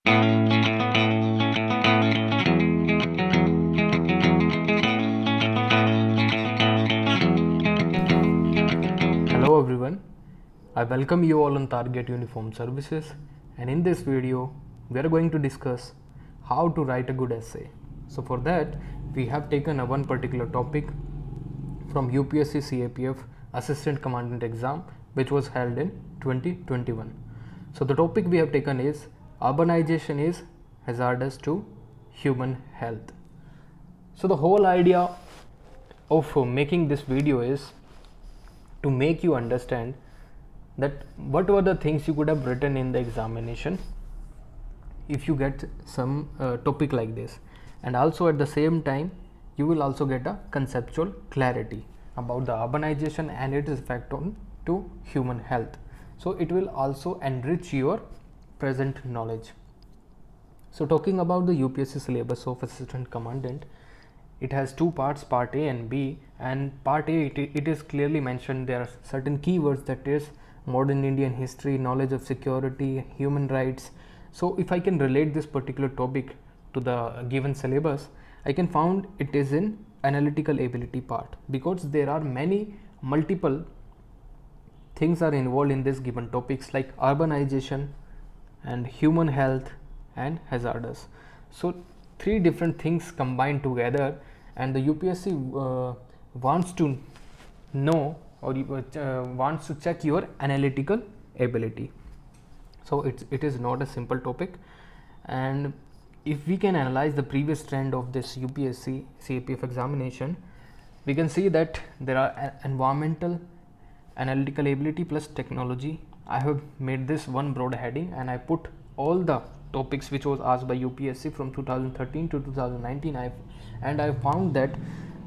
Hello everyone, I welcome you all on Target Uniform Services, and in this video we are going to discuss how to write a good essay. So for that we have taken a one particular topic from UPSC CAPF Assistant Commandant exam, which was held in 2021. So the topic we have taken is urbanization is hazardous to human health. So the whole idea of making this video is to make you understand that what were the things you could have written in the examination if you get some topic like this, and also at the same time you will also get a conceptual clarity about the urbanization and its effect on to human health. So it will also enrich your present knowledge. So talking about the UPSC syllabus of Assistant Commandant, it has two parts, part A and B. And part A, it is clearly mentioned there are certain keywords, that is modern Indian history, knowledge of security, human rights. So if I can relate this particular topic to the given syllabus, I can found it is in analytical ability part, because there are many multiple things are involved in this given topics like urbanization and human health and hazardous. So three different things combined together, and the UPSC wants to know or wants to check your analytical ability. So it is not a simple topic, and if we can analyze the previous trend of this UPSC CAPF examination, we can see that there are environmental, analytical ability plus technology. I have made this one broad heading and I put all the topics which was asked by UPSC from 2013 to 2019. I found that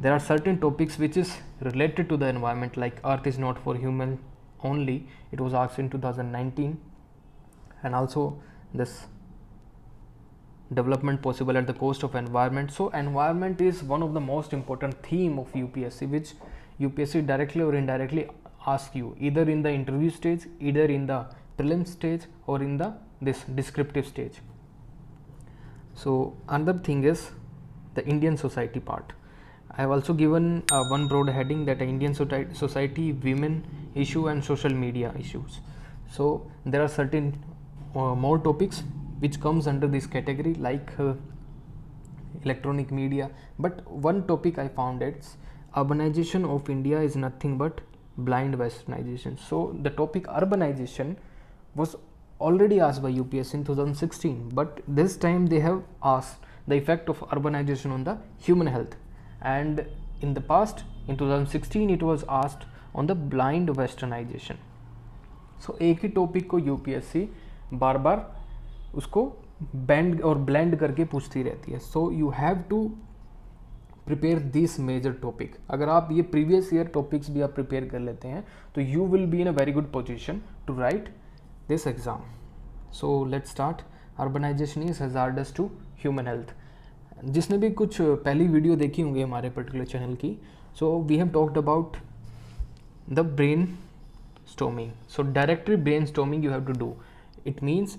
there are certain topics which is related to the environment, like earth is not for human only, it was asked in 2019, and also this development possible at the cost of environment. So environment is one of the most important theme of UPSC, which UPSC directly or indirectly ask you either in the interview stage, either in the prelim stage, or in the this descriptive stage. So another thing is the Indian society part. I have also given one broad heading, that Indian society, women issue and social media issues. So there are certain more topics which comes under this category, like electronic media, but one topic I found, it's urbanization of India is nothing but blind westernization. So the topic urbanization was already asked by UPSC in 2016, but this time they have asked the effect of urbanization on the human health, and in the past in 2016 it was asked on the blind westernization. So एक ही topic को UPSC बार बार उसको band और blend करके पूछती रहती है. So you have to prepare this major topic. अगर आप ये प्रीवियस ईयर टॉपिक्स भी आप प्रिपेयर कर लेते हैं तो you will be in a very good position to write this exam. So let's start. Urbanisation is hazardous to human health. जिसने भी कुछ पहली वीडियो देखी होंगी हमारे पर्टिकुलर चैनल की, so we have talked about the brain storming. So directory brainstorming you have to do. It means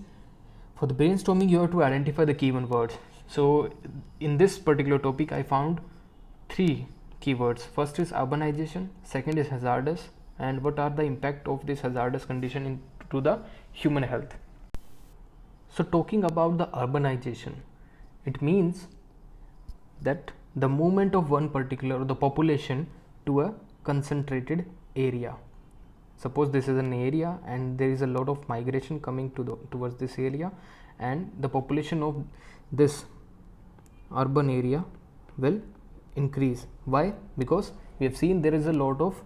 for the brainstorming you have to identify the keyword words. So in this particular topic I found three keywords. First is urbanization, second is hazardous, and what are the impact of this hazardous condition into the human health. So talking about the urbanization, it means that the movement of one particular the population to a concentrated area. Suppose this is an area and there is a lot of migration coming towards this area, and the population of this urban area will increase. Why? Because we have seen there is a lot of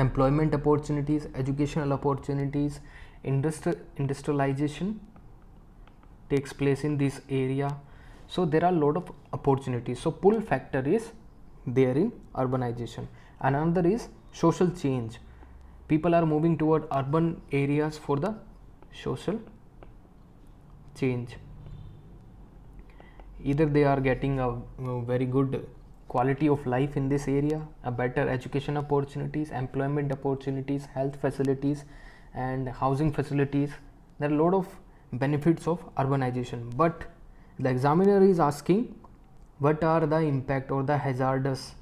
employment opportunities, educational opportunities, industrialization takes place in this area. So there are a lot of opportunities. So pull factor is there in urbanization. Another is social change. People are moving toward urban areas for the social change. Either they are getting a very good quality of life in this area, a better education opportunities, employment opportunities, health facilities and housing facilities. There are a lot of benefits of urbanization, but the examiner is asking what are the impact or the hazards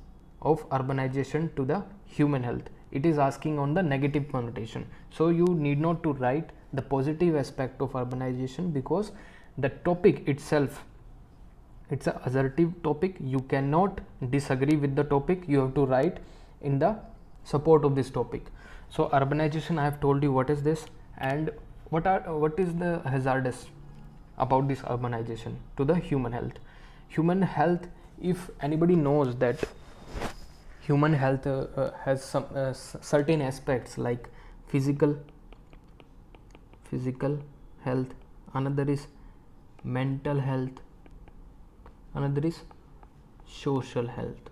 of urbanization to the human health. It is asking on the negative connotation, so you need not to write the positive aspect of urbanization, because the topic itself, it's a assertive topic, you cannot disagree with the topic, you have to write in the support of this topic. So urbanization, I have told you what is this, and what is the hazardous about this urbanization to the human health. Human health, if anybody knows that human health has some certain aspects like physical health, another is mental health, another is social health.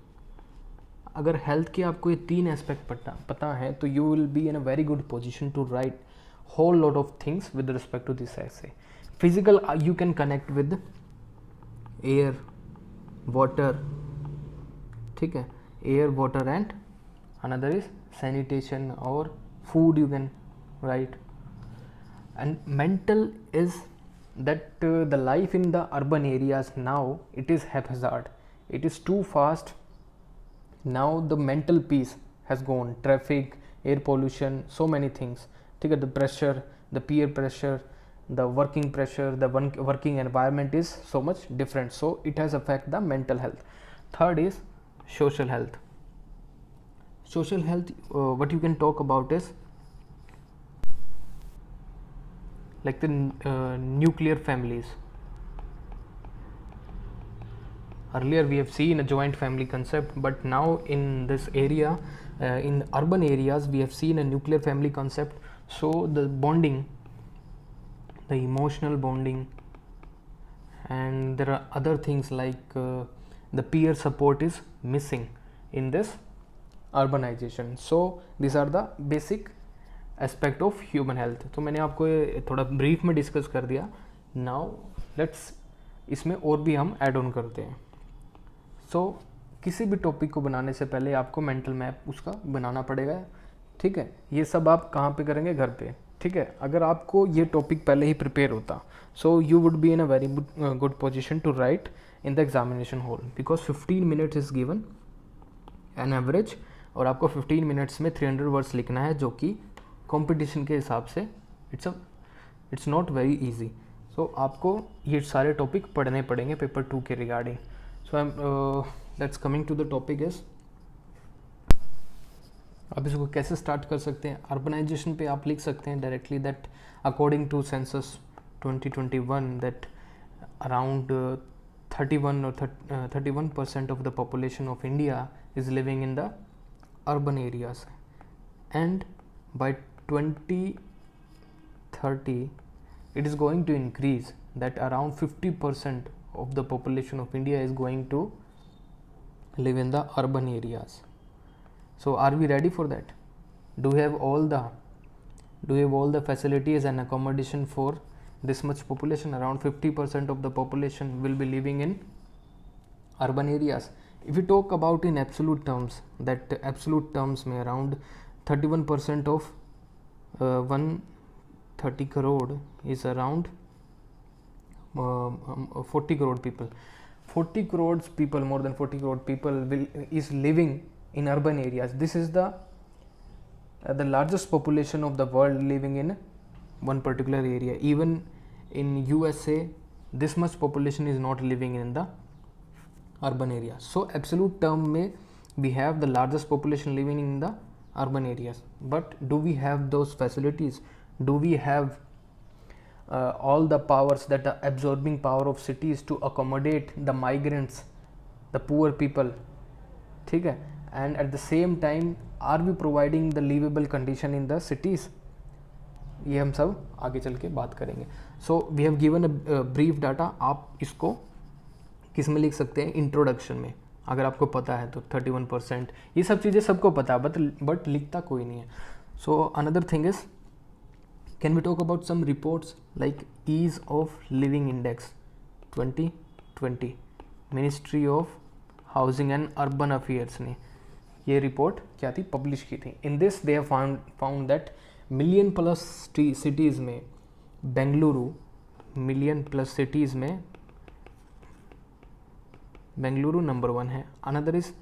अगर health के आपको ये 3 aspect पता है तो you will be in a very good position to write whole lot of things with respect to this essay. Physical, you can connect with air, water, ठीक है, air, water and another is sanitation or food you can write. And mental is that the life in the urban areas now, it is haphazard, it is too fast. Now the mental peace has gone, traffic, air pollution, so many things, ठीक है, the pressure, the peer pressure, the working pressure, the working environment is so much different, so it has affect the mental health. Third is social health. Social health, what you can talk about is like the nuclear families. Earlier we have seen a joint family concept, but now in this area, in urban areas, we have seen a nuclear family concept. So the bonding, the emotional bonding, and there are other things like the peer support is missing in this urbanization. So these are the basic aspect of human health. तो मैंने आपको ये थोड़ा brief में discuss कर दिया. Now let's इसमें और भी हम ऐड ऑन करते हैं. सो किसी भी टॉपिक को बनाने से पहले आपको मेंटल मैप उसका बनाना पड़ेगा, ठीक है. ये सब आप कहाँ पे करेंगे? घर पे, ठीक है. अगर आपको ये टॉपिक पहले ही प्रिपेयर होता, so you would be in a very good position to write in the examination hall, because 15 minutes is given an average, और आपको 15 मिनट्स में 300 वर्ड्स लिखना है, जो कि कंपटीशन के हिसाब से it's not very easy. So आपको ये सारे टॉपिक पढ़ने पड़ेंगे पेपर 2 के regarding. So let's coming to the topic is, आप इसको कैसे स्टार्ट कर सकते हैं. अर्बनाइजेशन पे आप लिख सकते हैं directly that according to census 2021 that around 31% of the population of India is living in the urban areas, and by 2030 it is going to increase, that around 50% of the population of India is going to live in the urban areas. So are we ready for that? Do we have all the facilities and accommodation for this much population? Around 50% of the population will be living in urban areas. If we talk about in absolute terms, that absolute terms में around 31% of 130 crore is around 40 crore people. 40 crores people, more than 40 crore people is living in urban areas. This is the largest population of the world living in one particular area. Even in USA, this much population is not living in the urban area. So absolute term में we have the largest population living in the urban areas, but do we have those facilities? Do we have all the powers, that the absorbing power of cities to accommodate the migrants, the poor people, ठीक है, and at the same time are we providing the livable condition in the cities? ये हम सब आगे चल के बात करेंगे. So we have given a brief data. आप इसको किस में लिख सकते हैं? इंट्रोडक्शन में, अगर आपको पता है तो 31%, ये सब चीज़ें सबको पता है, बट लिखता कोई नहीं है. So another thing is, can we talk about some reports like ease of living index 2020, Ministry of Housing and Urban Affairs ने ये रिपोर्ट क्या थी, पब्लिश की थी. In this they have found that million+ cities में Bengaluru million plus cities में Bengaluru number 1 है. Another is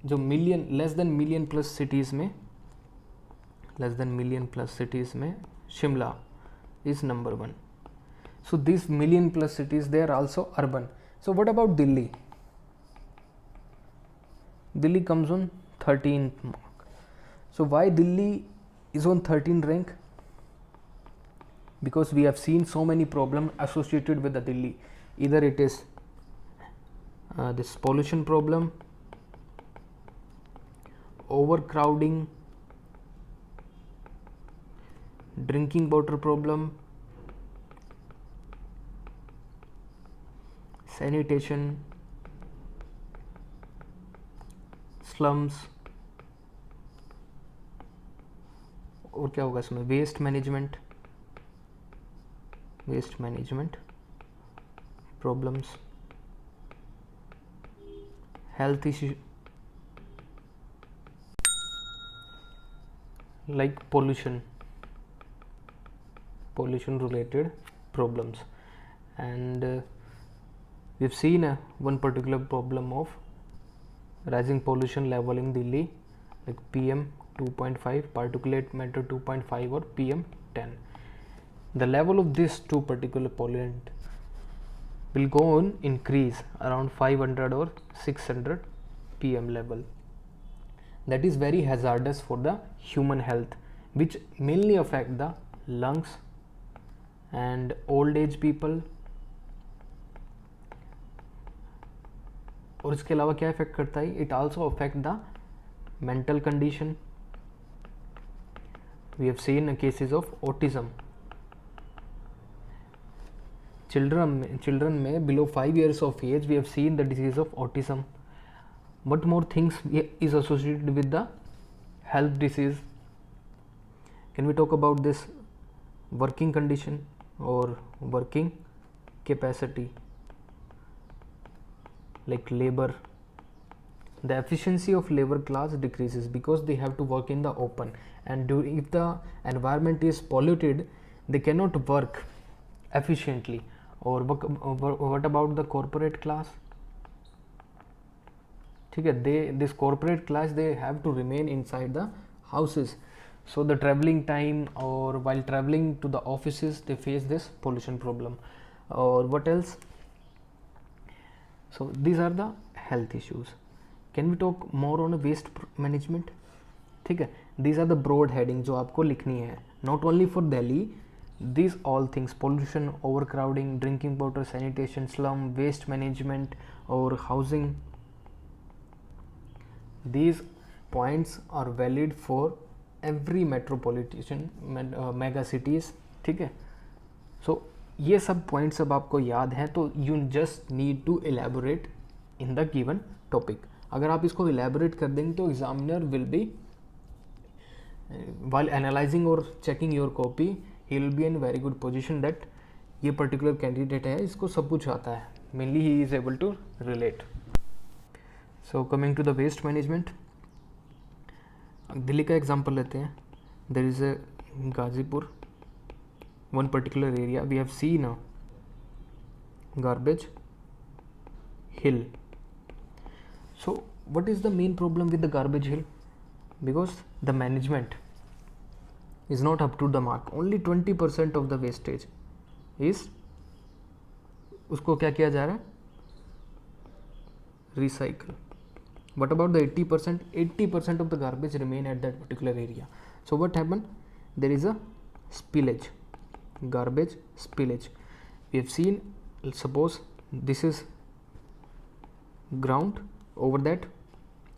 जो million less than million plus cities में Shimla is number 1. So these million plus cities, they are also urban. So what about Delhi? Delhi comes on 13th mark. So why Delhi is on 13th rank? Because we have seen so many problems associated with the Delhi. Either it is this pollution problem, overcrowding, drinking water problem, sanitation, slums, और क्या होगा इसमें, waste management problems, health issue like pollution related problems. And we've seen one particular problem of rising pollution level in Delhi, like PM 2.5, particulate matter 2.5 or PM 10. The level of these two particular pollutant will go on increase around 500 or 600 PM level. That is very hazardous for the human health, which mainly affect the lungs and old age people. और इसके अलावा क्या effect करता है, it also affect the mental condition. We have seen cases of autism. Children में below 5 years of age we have seen the disease of autism. What more things is associated with the health disease? Can we talk about this working condition or working capacity, like labor? The efficiency of labor class decreases because they have to work in the open, and if the environment is polluted, they cannot work efficiently. Or what about the corporate class? ठीक है, this corporate class, they have to remain inside the houses, so the traveling time or while traveling to the offices they face this pollution problem. Or what else? So these are the health issues. Can we talk more on waste management? ठीक है, these are the broad heading जो आपको लिखनी है, not only for Delhi. These all things, pollution, overcrowding, drinking water, sanitation, slum, waste management or housing, these points are valid for every metropolitan mega cities. ठीक है, so ये सब points अब आपको याद हैं, तो you just need to elaborate in the given topic. अगर आप इसको elaborate कर देंगे तो examiner will be while analyzing or checking your copy, he will be in very good position that ये particular candidate है, इसको सब कुछ आता है. Mainly he is able to relate. So coming to the waste management, Delhi का example लेते हैं. There is a Ghazipur, one particular area we have seen a garbage hill. So what is the main problem with the garbage hill? Because the management is not up to the mark. Only 20% of the wastage is, उसको क्या किया जा रहा है, recycle. What about the 80%? 80% of the garbage remain at that particular area. So what happened? There is a spillage, garbage spillage. We have seen, suppose this is ground, over that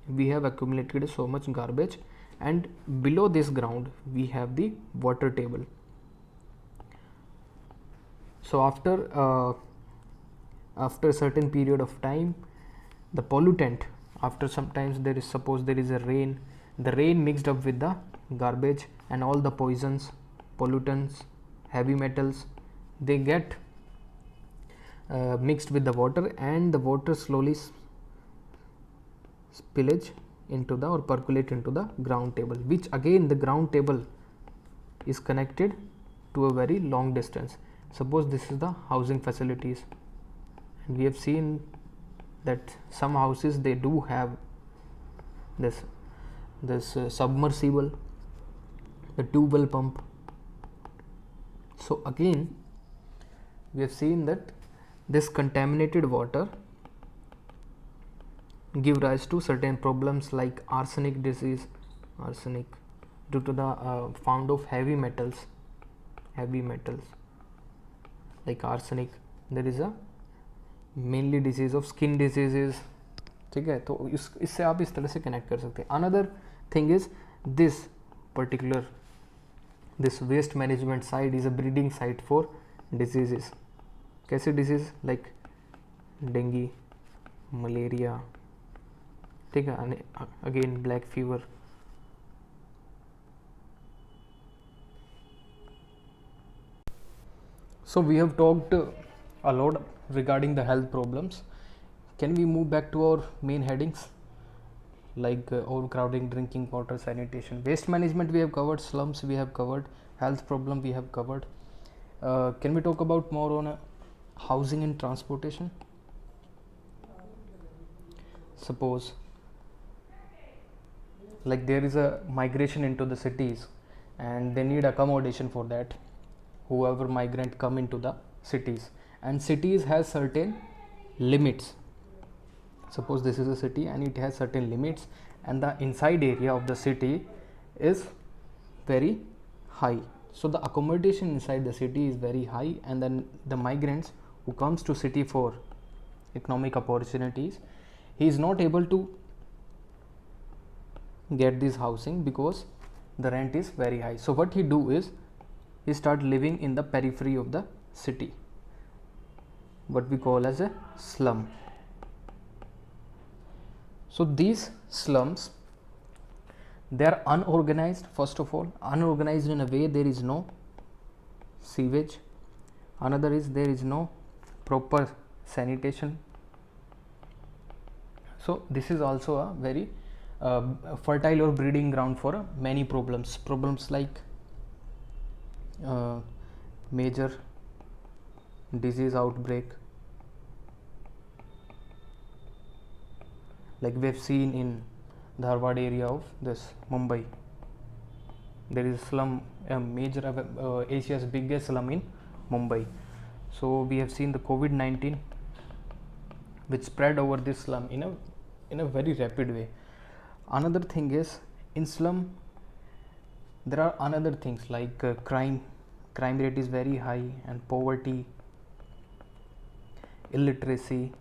we have accumulated so much garbage, and below this ground we have the water table. So after a certain period of time, the pollutant, after sometimes there is, suppose there is a rain, the rain mixed up with the garbage and all the poisons, pollutants, heavy metals, they get mixed with the water, and the water slowly spillage into the or percolate into the ground table, which again the ground table is connected to a very long distance. Suppose this is the housing facilities, and we have seen that some houses they do have this submersible, the tube well pump. So again we have seen that this contaminated water give rise to certain problems like arsenic disease, arsenic due to the found of heavy metals like arsenic. There is a mainly disease of skin diseases, ठीक है. तो इससे आप इस तरह से connect कर सकते हैं. Another thing is this particular this waste management site is a breeding site for diseases. कैसे disease like dengue, malaria, ठीक है, again black fever. So we have talked a lot regarding the health problems. Can we move back to our main headings like overcrowding, drinking water, sanitation, waste management we have covered, slums we have covered, health problem we have covered. Can we talk about more on housing and transportation? Suppose like there is a migration into the cities and they need accommodation for that, whoever migrant come into the cities, and cities has certain limits. Suppose this is a city and it has certain limits, and the inside area of the city is very high, so the accommodation inside the city is very high, and then the migrants who comes to city for economic opportunities, he is not able to get this housing because the rent is very high. So what he do is he start living in the periphery of the city, what we call as a slum. So these slums, they are unorganized. First of all, unorganized in a way there is no sewage. Another is there is no proper sanitation. So this is also a very fertile or breeding ground for many problems like major disease outbreak, like we have seen in the Dharwad area of this Mumbai. There is a slum, a major Asia's biggest slum in Mumbai. So we have seen the COVID-19 which spread over this slum in a very rapid way. Another thing is in slum there are another things like crime rate is very high, and poverty, illiteracy.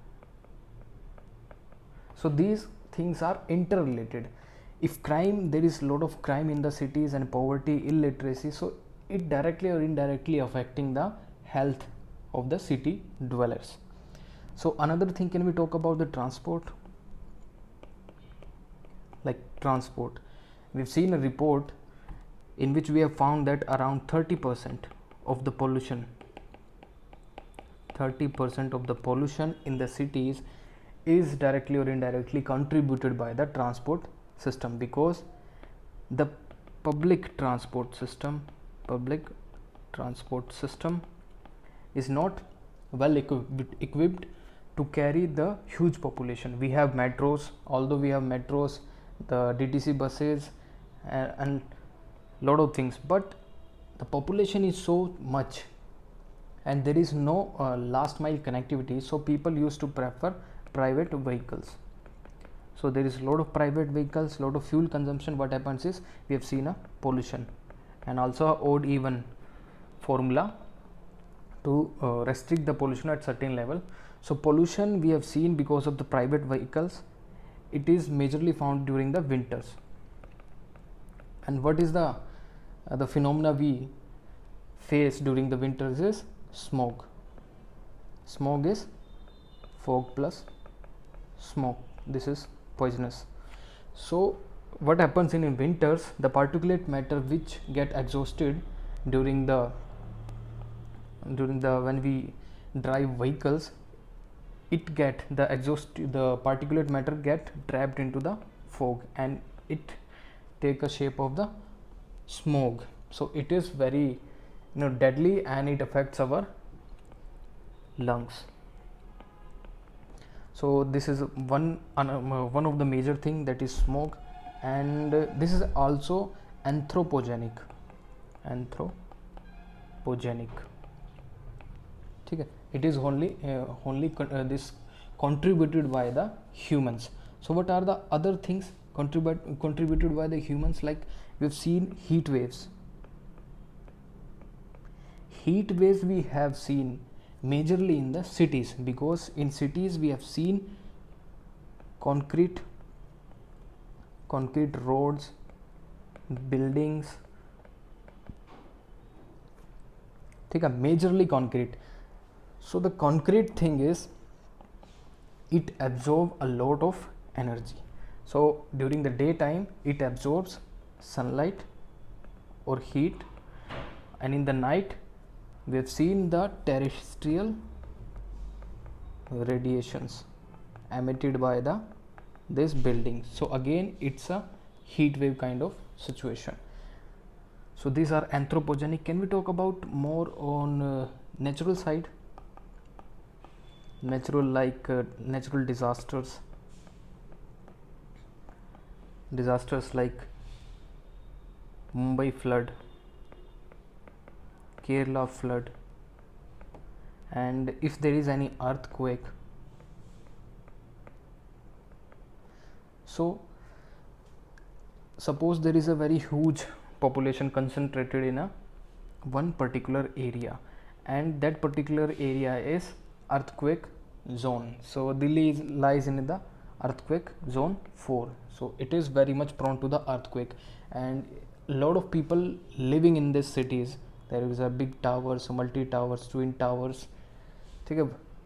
So these things are interrelated. If crime, there is a lot of crime in the cities, and poverty, illiteracy, so it directly or indirectly affecting the health of the city dwellers. So another thing, can we talk about the transport? Like transport, we've seen a report in which we have found that around 30% of the pollution in the cities is directly or indirectly contributed by the transport system, because the public transport system is not well equipped to carry the huge population. We have metros, although we have metros, the DTC buses and lot of things, but the population is so much and there is no last mile connectivity, so people used to prefer private vehicles. So there is a lot of private vehicles, lot of fuel consumption. What happens is we have seen a pollution, and also a odd even formula to restrict the pollution at certain level. So pollution we have seen because of the private vehicles. It is majorly found during the winters. And what is the phenomena we face during the winters is smog. Smog is fog plus smoke. This is poisonous. So what happens in winters, the particulate matter which get exhausted during the when we drive vehicles, it get the particulate matter get trapped into the fog and it take a shape of the smog. So it is very deadly, and it affects our lungs. So this is one of the major thing, that is smoke, and this is also anthropogenic. ठीक है, it is only this contributed by the humans. So what are the other things contributed by the humans? Like we've seen heat waves we have seen majorly in the cities, because in cities we have seen concrete roads, buildings, ठीक है, majorly concrete. So the concrete thing is it absorbs a lot of energy. So during the daytime it absorbs sunlight or heat, and in the night we have seen the terrestrial radiations emitted by this building. So again it's a heat wave kind of situation. So these are anthropogenic. Can we talk about more on natural side? Natural, like natural disasters like Mumbai flood, Kerala flood, and if there is any earthquake. So suppose there is a very huge population concentrated in one particular area, and that particular area is earthquake zone. So Delhi lies in the earthquake zone 4, so it is very much prone to the earthquake, and a lot of people living in these cities. There is a big towers, multi towers, twin towers.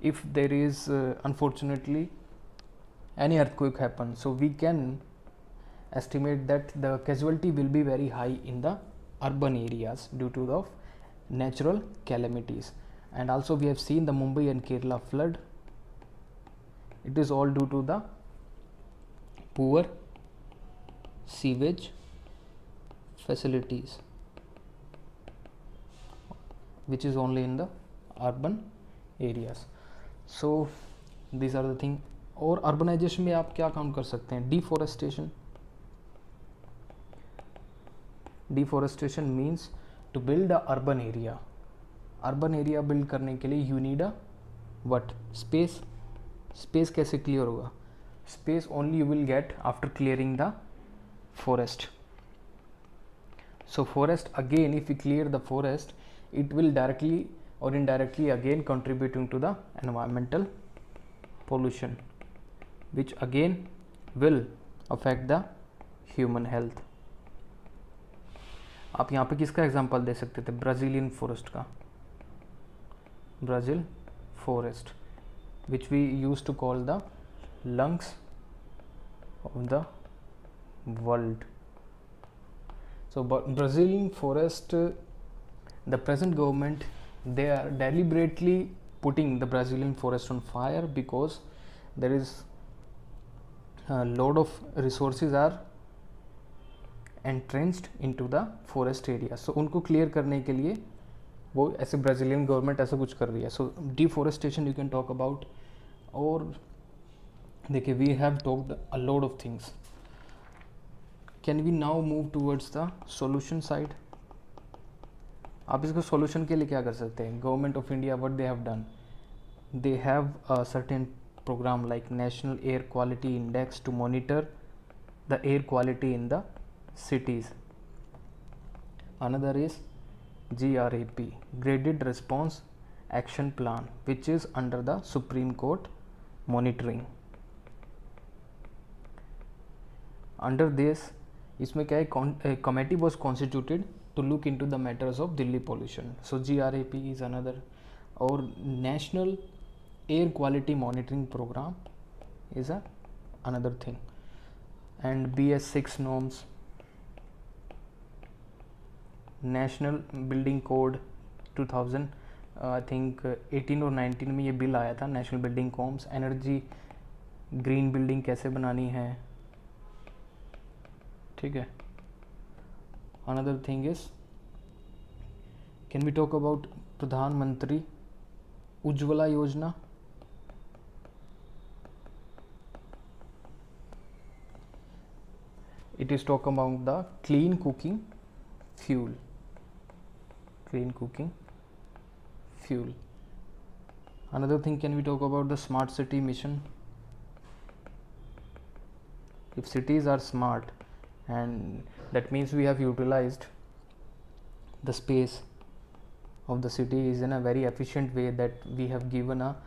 If there is unfortunately any earthquake happens, so we can estimate that the casualty will be very high in the urban areas due to the natural calamities. And also we have seen the Mumbai and Kerala flood. It is all due to the poor sewage facilities, which is only in the urban areas. So these are the thing. और urbanization में आप क्या count कर सकते हैं? Deforestation means to build a urban area. Urban area build करने के लिए you need a what? Space कैसे clear होगा? Space only you will get after clearing the forest. So forest, again, if we clear the forest, it will directly or indirectly again contributing to the environmental pollution, which again will affect the human health. आप यहाँ पे किसका example दे सकते थे? Brazilian forest का, Brazil forest, which we used to call the lungs of the world. So Brazilian forest, the present government, they are deliberately putting the Brazilian forest on fire because there is a lot of resources are entrenched into the forest area. So उनको clear करने के लिए वो ऐसे Brazilian government ऐसा कुछ कर रही है. So deforestation you can talk about. और देखिए we have talked a lot of things. Can we now move towards the solution side? आप इसको सॉल्यूशन के लिए क्या कर सकते हैं? Government of India what they have done, they have a certain program like National Air Quality Index to monitor the air quality in the cities. Another is GRAP, Graded Response Action Plan, which is under the Supreme Court monitoring. Under this, इसमें क्या है, a committee was constituted to look into the matters of Delhi pollution. So GRAP is another, or National Air Quality Monitoring Program is another thing, and BS6 norms, National Building Code 2000 I think 18 और 19 में ये bill आया था, national building codes, energy green building कैसे बनानी है. ठीक है. Another thing is, can we talk about Pradhan Mantri Ujjwala Yojana. It is talk about the clean cooking fuel. Clean cooking fuel. Another thing, can we talk about the smart city mission? If cities are smart, and that means we have utilized the space of the city is in a very efficient way, that we have given a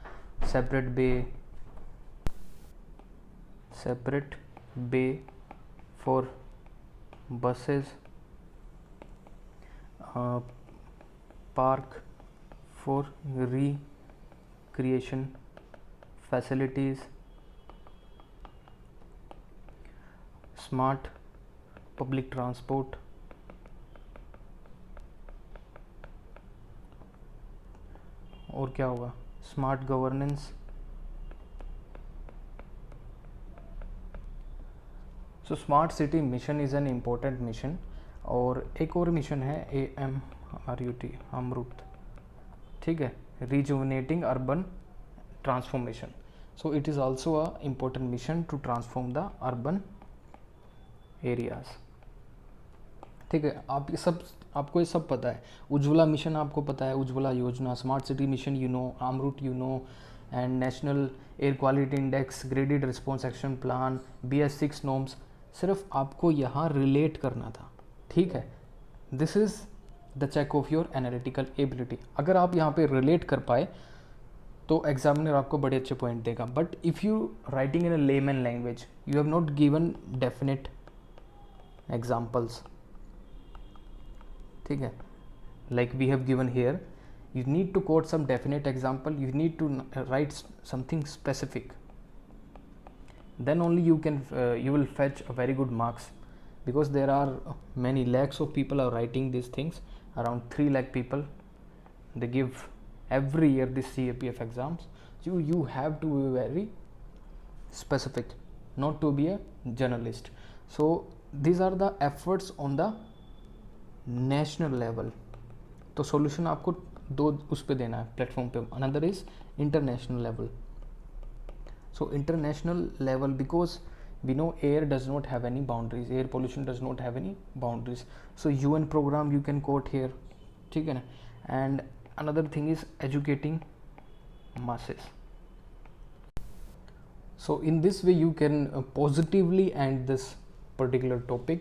separate bay for buses, park for recreation facilities, smart public transport, और क्या होगा, smart governance. So smart city mission is an important mission. और एक और mission है AMRUT, Amrut, ठीक है, rejuvenating urban transformation. So it is also a important mission to transform the urban areas. ठीक है, आपको ये सब पता है. उज्ज्वला मिशन आपको पता है, Ujjwala Yojana, smart city mission you know, Amrut you know, and national air quality index, graded response action plan, BS6 norms. सिर्फ आपको यहाँ रिलेट करना था, ठीक है. This is the check of your analytical ability. अगर आप यहाँ पे रिलेट कर पाए तो एग्जामिनर आपको बड़े अच्छे पॉइंट देगा. But if you writing in a layman language, you have not given definite examples, ठीक है, like we have given here, you need to quote some definite example, you need to write something specific, then only you can you will fetch a very good marks, because there are many lakhs of people are writing these things, around 3 lakh people, they give every year this CAPF exams. You have to be very specific, not to be a journalist. So these are the efforts on the national level. तो solution आपको 2 उस पे देना है platform पे. Another is international level. So international level, because we know air does not have any boundaries, air pollution does not have any boundaries. So UN programme you can quote here, ठीक है ना. And another thing is educating masses. So in this way you can positively end this particular topic.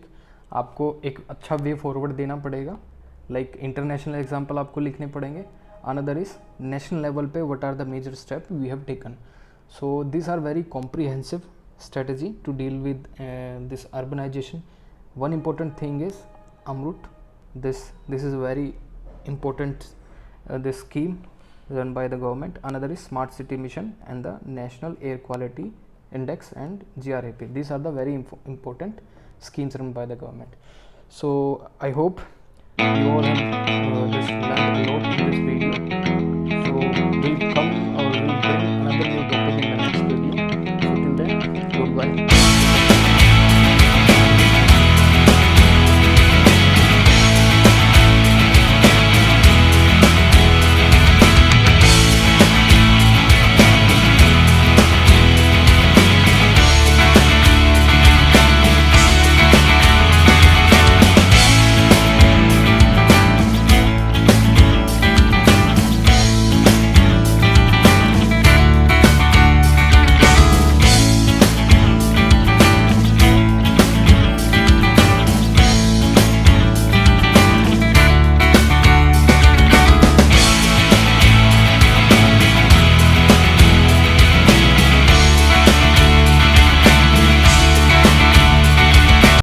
आपको एक अच्छा way forward देना पड़ेगा. Like international example आपको लिखने पड़ेंगे. अनदर इज नेशनल लेवल पे what are the major step we have taken. So this are very comprehensive strategy to deal with this urbanization. One important thing is Amrut. This is a very important this scheme run by the government. Another is smart city mission and the national air quality index and GRAP. These are the very important schemes run by the government. So I hope you all have just learned a lot in this video.